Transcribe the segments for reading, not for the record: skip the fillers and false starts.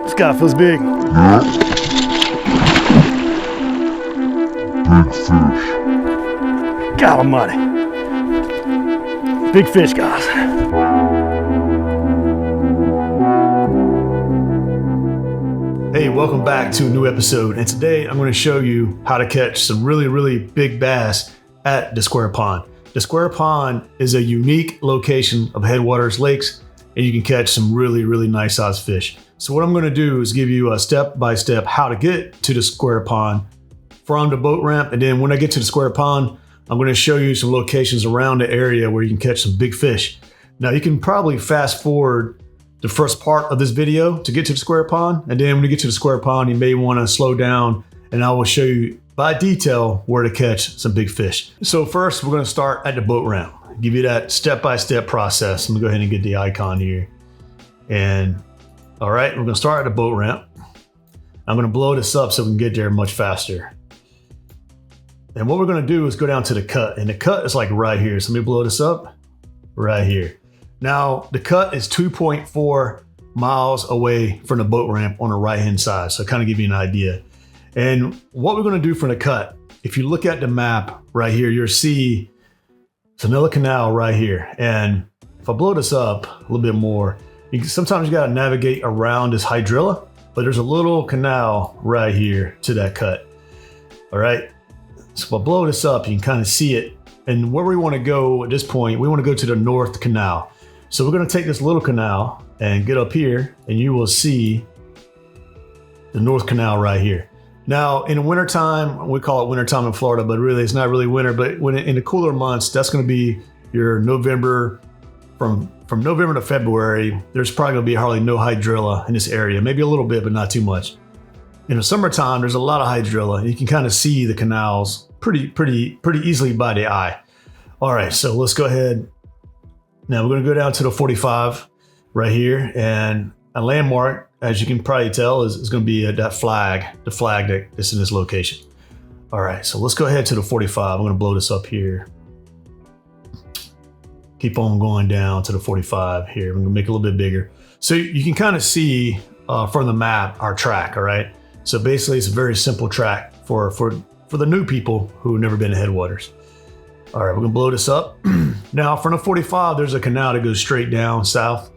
This guy feels big. Big fish. God almighty. Big fish, guys. Hey, welcome back to a new episode. And today I'm going to show you how to catch some really big bass at the Square Pond. The Square Pond is a unique location of Headwaters lakes, and you can catch some really nice sized fish. So what I'm going to do is give you a step-by-step how to get to the Square Pond from the boat ramp. And then when I get to the Square Pond, I'm going to show you some locations around the area where you can catch some big fish. Now you can probably fast forward the first part of this video to get to the Square Pond. And then when you get to the Square Pond, you may want to slow down and I will show you by detail where to catch some big fish. So first we're going to start at the boat ramp. Give you that step-by-step process. I'm gonna go ahead and get the icon here. And all right, we're gonna start at the boat ramp. I'm gonna blow this up so we can get there much faster. And what we're gonna do is go down to the cut, and the cut is like right here. So let me blow this up right here. Now the cut is 2.4 miles away from the boat ramp on the right-hand side. So kind of give you an idea. And what we're gonna do from the cut, if you look at the map right here, you'll see it's another canal right here. And if I blow this up a little bit more, sometimes you gotta navigate around this hydrilla, but there's a little canal right here to that cut. All right, so if I blow this up, you can kind of see it. And where we wanna go at this point, we wanna go to the North Canal. So we're gonna take this little canal and get up here, and you will see the North Canal right here. Now, in the wintertime, we call it wintertime in Florida, but really it's not really winter, but when in the cooler months, that's gonna be your November, from November to February, there's probably gonna be hardly no hydrilla in this area, maybe a little bit, but not too much. In the summertime, there's a lot of hydrilla. You can kind of see the canals pretty easily by the eye. All right, so let's go ahead. Now we're gonna go down to the 45 right here, and a landmark, as you can probably tell, is going to be that flag, the flag that's in this location. All right, so let's go ahead to the 45. I'm going to blow this up here. Keep on going down to the 45 here. I'm going to make it a little bit bigger. So you can kind of see from the map our track, all right? So basically it's a very simple track for the new people who have never been to Headwaters. All right, we're going to blow this up. Now from the 45, there's a canal that goes straight down south.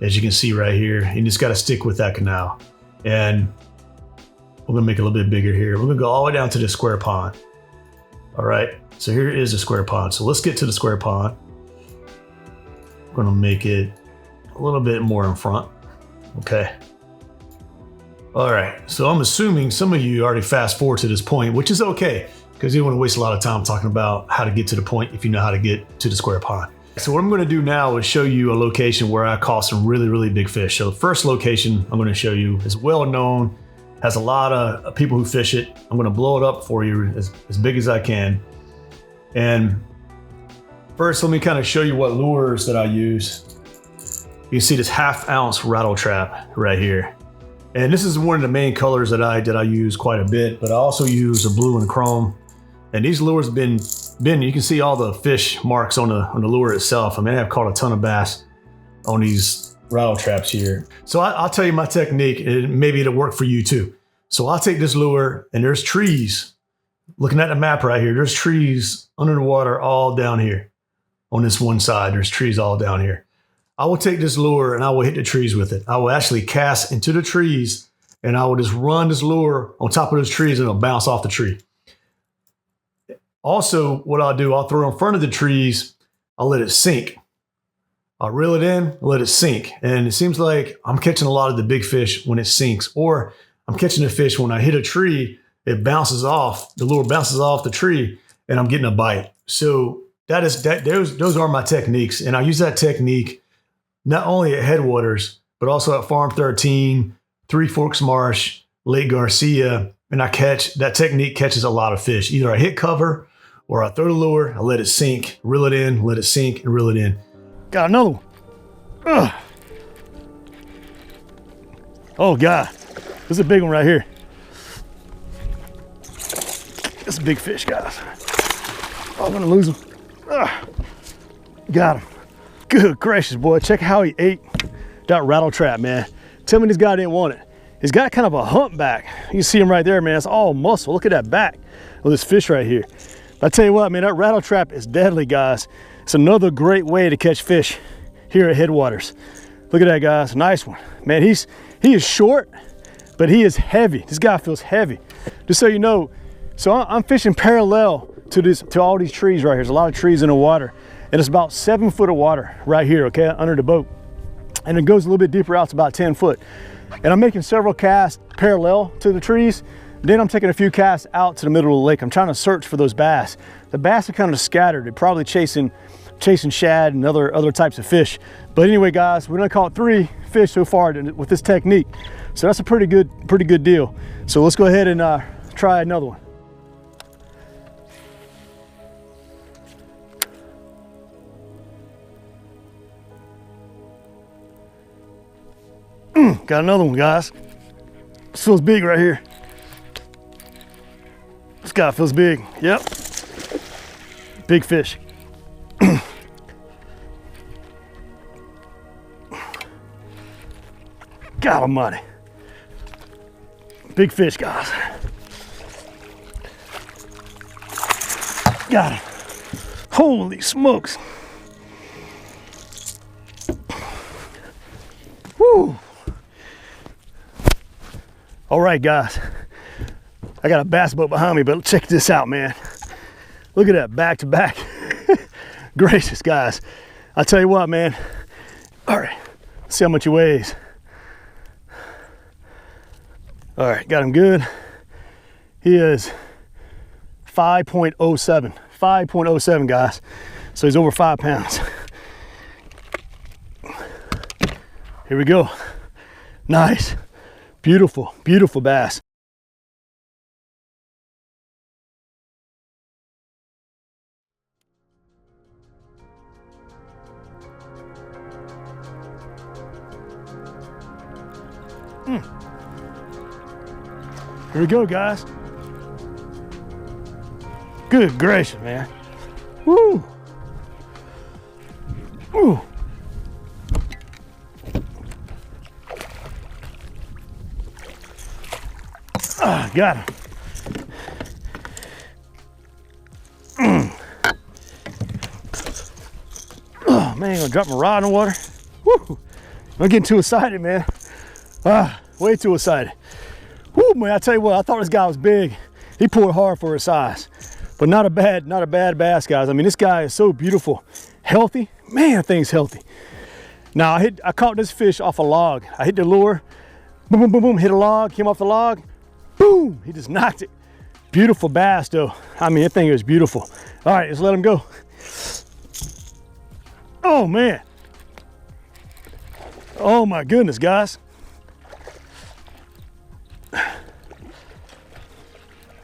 As you can see right here, you just got to stick with that canal. And we're gonna make it a little bit bigger here. We're gonna go all the way down to the Square Pond. All right, so here is the Square Pond. So let's get to the Square Pond. We're gonna make it a little bit more in front. Okay. All right, so I'm assuming some of you already fast forward to this point, which is okay, because you don't want to waste a lot of time talking about how to get to the point if you know how to get to the Square Pond. So what I'm going to do now is show you a location where I caught some really big fish. So the first location I'm going to show you is well known, has a lot of people who fish it. I'm going to blow it up for you as big as I can. And first, let me kind of show you what lures that I use. You can see this 1/2 ounce rattle trap right here. And this is one of the main colors that I use quite a bit, but I also use a blue and chrome. And these lures have been, you can see all the fish marks on the lure itself. I mean, I have caught a ton of bass on these rattle traps here. So I'll tell you my technique, and maybe it'll work for you too. So I'll take this lure, and there's trees. Looking at the map right here, there's trees under the water all down here. On this one side, there's trees all down here. I will take this lure and I will hit the trees with it. I will actually cast into the trees, and I will just run this lure on top of those trees, and it'll bounce off the tree. Also, what I'll do, I'll throw in front of the trees, I'll let it sink. I'll reel it in, let it sink. And it seems like I'm catching a lot of the big fish when it sinks, or I'm catching the fish when I hit a tree, it bounces off, the lure bounces off the tree, and I'm getting a bite. So those are my techniques. And I use that technique not only at Headwaters, but also at Farm 13, Three Forks Marsh, Lake Garcia. And that technique catches a lot of fish. Either I hit cover, or I throw the lure, I let it sink, reel it in, let it sink, and reel it in. Got another one. Ugh. Oh God, this is a big one right here. That's a big fish, guys. Oh, I'm gonna lose him. Ugh. Got him. Good gracious, boy. Check how he ate that rattle trap, man. Tell me this guy didn't want it. He's got kind of a humpback. You can see him right there, man. It's all muscle. Look at that back of this fish right here. But I tell you what, man, that rattle trap is deadly, guys. It's another great way to catch fish here at Headwaters. Look at that, guys. Nice one. Man, he is short, but he is heavy. This guy feels heavy. Just so you know, so I'm fishing parallel to all these trees right here. There's a lot of trees in the water, and it's about 7 foot of water right here, okay, under the boat. And it goes a little bit deeper out, it's about 10 foot. And I'm making several casts parallel to the trees. Then I'm taking a few casts out to the middle of the lake. I'm trying to search for those bass. The bass are kind of scattered. They're probably chasing shad and other types of fish. But anyway, guys, we're gonna caught 3 fish so far with this technique. So that's a pretty good deal. So let's go ahead and try another one. Got another one, guys. This feels big right here. This guy feels big. Yep. Big fish. God almighty. Big fish, guys. Got him. Holy smokes. Woo. All right, guys. I got a bass boat behind me, but check this out, man. Look at that, back to back. Gracious, guys. I'll tell you what, man. All right, let's see how much he weighs. All right, got him good. He is 5.07. 5.07, guys. So he's over 5 pounds. Here we go. Nice. Beautiful, beautiful bass. Here we go, guys. Good gracious, man. Woo! Woo! Ah, got him. Oh man, gonna drop my rod in the water. Woo! I'm getting too excited, man. Ah, way too excited. Woo, man, I tell you what, I thought this guy was big. He pulled hard for his size, but not a bad bass, guys. I mean, this guy is so beautiful, healthy. Man, that thing's healthy. Now I caught this fish off a log. I hit the lure, boom, boom, boom, boom, hit a log, came off the log, boom, he just knocked it. Beautiful bass, though. I mean, that thing is beautiful. All right, let's let him go. Oh man. Oh my goodness, guys.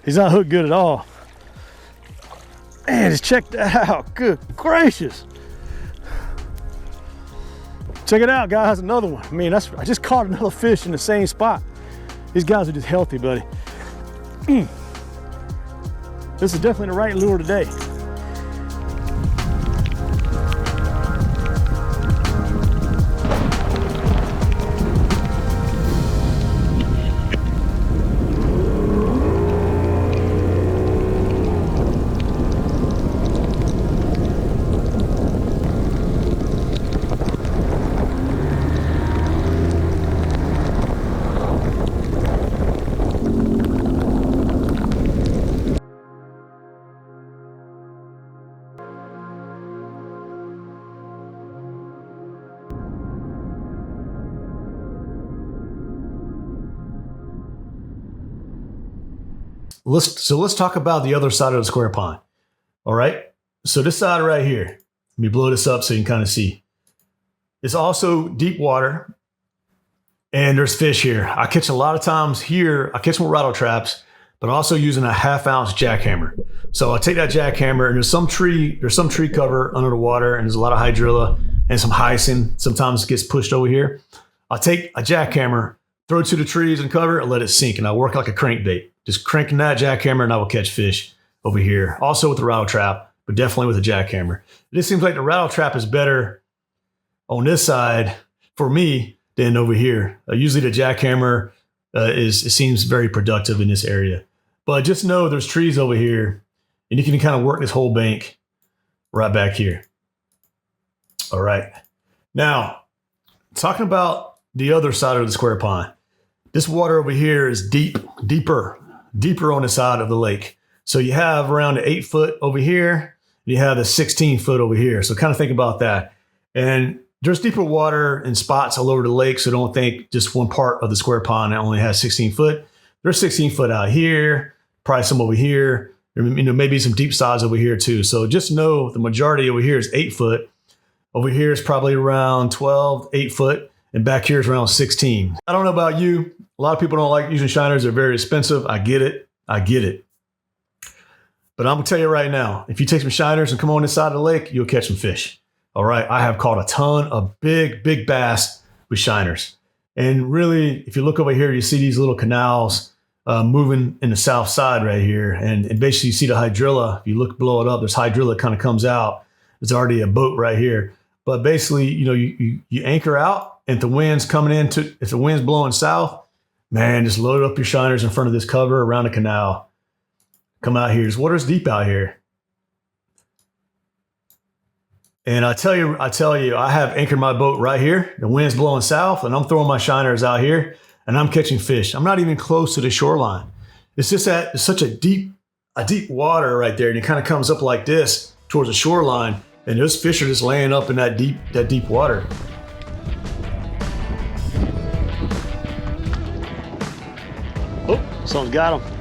He's not hooked good at all. Man, just check that out. Good gracious. Check it out, guys. Another one. I mean, I just caught another fish in the same spot. These guys are just healthy, buddy. This is definitely the right lure today. Let's talk about the other side of the square pond. All right. So this side right here, let me blow this up so you can kind of see. It's also deep water, and there's fish here. I catch a lot of times here. I catch them with rattle traps, but also using a 1/2 ounce jackhammer. So I take that jackhammer, and there's some tree cover under the water, and there's a lot of hydrilla and some hyacinth. Sometimes it gets pushed over here. I'll take a jackhammer, throw it to the trees and cover, and let it sink, and I work like a crankbait. Just cranking that jackhammer and I will catch fish over here. Also with the rattle trap, but definitely with a jackhammer. It just seems like the rattle trap is better on this side for me than over here. Usually the jackhammer it seems very productive in this area. But just know there's trees over here, and you can kind of work this whole bank right back here. All right. Now, talking about the other side of the square pond. This water over here is deeper on the side of the lake. So you have around the 8 foot over here. You have the 16 foot over here. So kind of think about that. And there's deeper water in spots all over the lake. So don't think just one part of the square pond that only has 16 foot. There's 16 foot out here, probably some over here. Maybe some deep sides over here too. So just know the majority over here is 8 foot. Over here is probably around 12, 8 foot. And back here is around 16. I don't know about you. A lot of people don't like using shiners. They're very expensive. I get it. But I'm going to tell you right now, if you take some shiners and come on this side of the lake, you'll catch some fish. All right. I have caught a ton of big bass with shiners. And really, if you look over here, you see these little canals moving in the south side right here. And basically you see the hydrilla. If you look below it up, there's hydrilla kind of comes out. There's already a boat right here. But basically, you anchor out, and if the wind's if the wind's blowing south, man, just load up your shiners in front of this cover around the canal. Come out here. This water's deep out here. And I tell you, I have anchored my boat right here. The wind's blowing south, and I'm throwing my shiners out here, and I'm catching fish. I'm not even close to the shoreline. It's just that it's such a deep water right there, and it kind of comes up like this towards the shoreline, and those fish are just laying up in that deep water. Oh, someone's got him.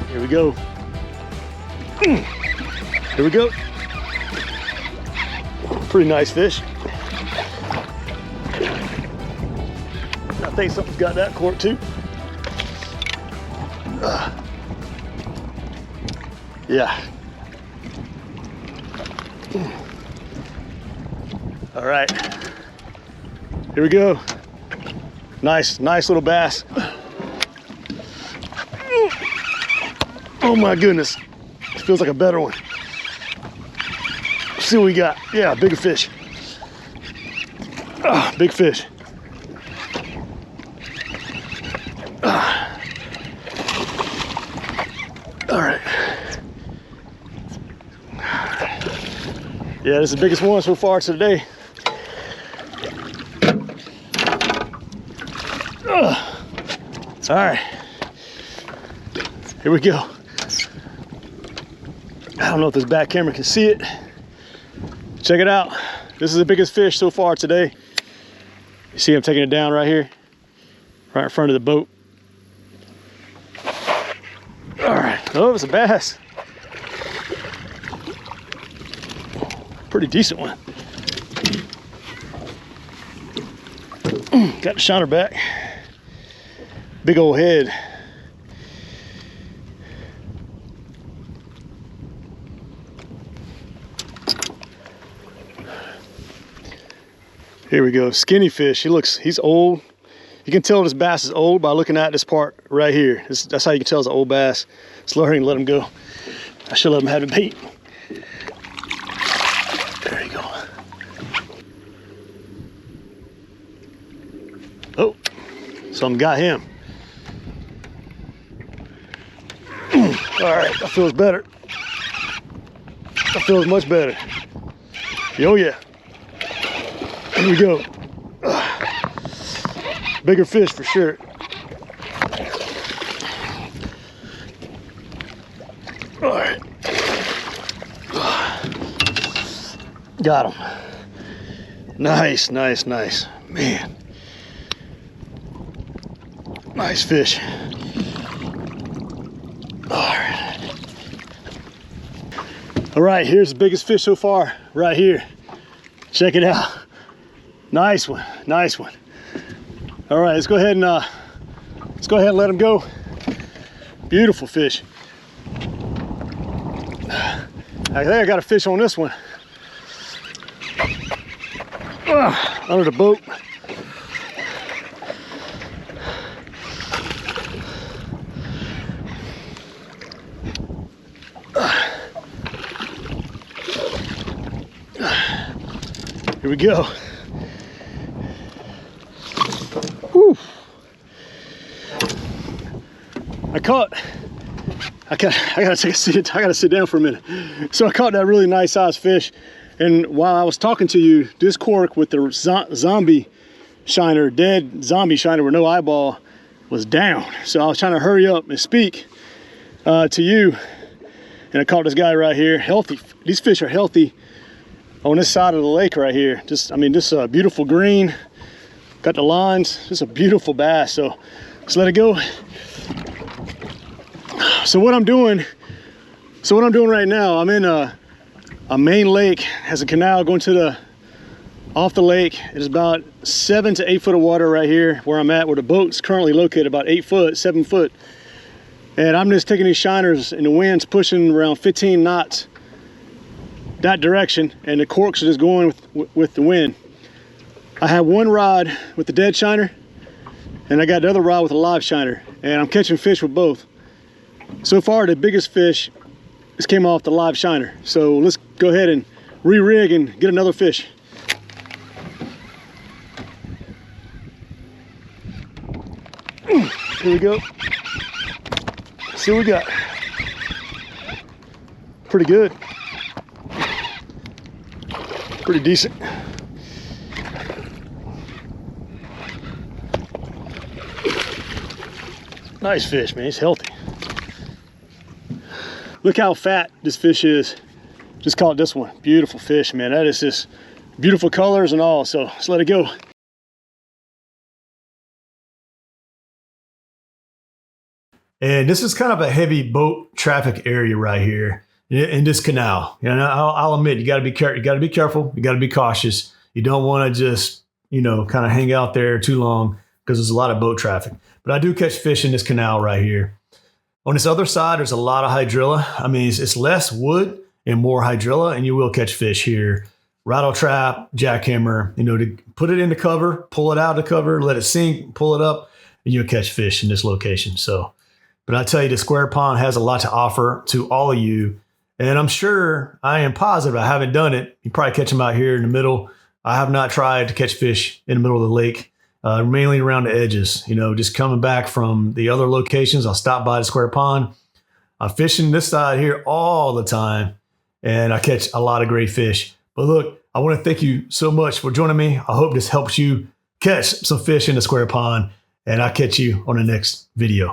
Here we go. Here we go. Pretty nice fish. I think something's got that cork too. Yeah. All right. Here we go. Nice little bass. Oh my goodness. This feels like a better one. Let's see what we got. Yeah, bigger fish. Big fish. All right. Yeah, this is the biggest one so far today. All right. Here we go. I don't know if this back camera can see it. Check it out. This is the biggest fish so far today. You see I'm taking it down right here, right in front of the boat. All right. Oh, it's a bass. Pretty decent one. Got the shiner back. Big old head. Here we go, skinny fish. He's old. You can tell this bass is old by looking at this part right here. That's how you can tell it's an old bass. Slurry and let him go. I should let him have the bait. There you go. Oh, something got him. All right, that feels better. That feels much better. Oh yeah. Here we go. Bigger fish for sure. All right. Got him. Nice. Man. Nice fish. All right, here's the biggest fish so far, right here. Check it out. Nice one. All right, let's go ahead and let him go. Beautiful fish. I think I got a fish on this one. Under the boat. Here we go. Whew. I gotta take a seat. I gotta sit down for a minute. So I caught that really nice sized fish, and while I was talking to you, this cork with the zombie shiner, dead zombie shiner with no eyeball, was down. So I was trying to hurry up and speak to you, and I caught this guy right here. Healthy. These fish are healthy on this side of the lake right here. Just, I mean, this beautiful green. Got the lines. Just a beautiful bass. So let's let it go. So what I'm doing right now, I'm in a main lake, has a canal going to off the lake. It is about 7 to 8 foot of water right here where I'm at, where the boat's currently located, about 8 foot, 7 foot. And I'm just taking these shiners, and the wind's pushing around 15 knots that direction, and the corks are just going with the wind. I have one rod with the dead shiner, and I got the other rod with a live shiner, and I'm catching fish with both. So far, the biggest fish just came off the live shiner. So let's go ahead and re-rig and get another fish. Here we go. Let's see what we got. Pretty good. Pretty decent. Nice fish, man. He's healthy. Look how fat this fish is. Just caught this one. Beautiful fish, man. That is just beautiful colors and all. So let's let it go. And this is kind of a heavy boat traffic area right here in this canal. You know, I'll admit, you got to be careful. You got to be careful. You got to be cautious. You don't want to just, you know, kind of hang out there too long because there's a lot of boat traffic. But I do catch fish in this canal right here. On this other side, there's a lot of hydrilla. I mean, it's less wood and more hydrilla, and you will catch fish here. Rattle trap, jackhammer, you know, to put it in the cover, pull it out of the cover, let it sink, pull it up, and you'll catch fish in this location. So, but I tell you, the Square Pond has a lot to offer to all of you. And I'm sure, I am positive, I haven't done it. You probably catch them out here in the middle. I have not tried to catch fish in the middle of the lake. Mainly around the edges, you know, just coming back from the other locations. I'll stop by the Square Pond. I'm fishing this side here all the time, and I catch a lot of great fish. But look, I want to thank you so much for joining me. I hope this helps you catch some fish in the Square Pond, and I'll catch you on the next video.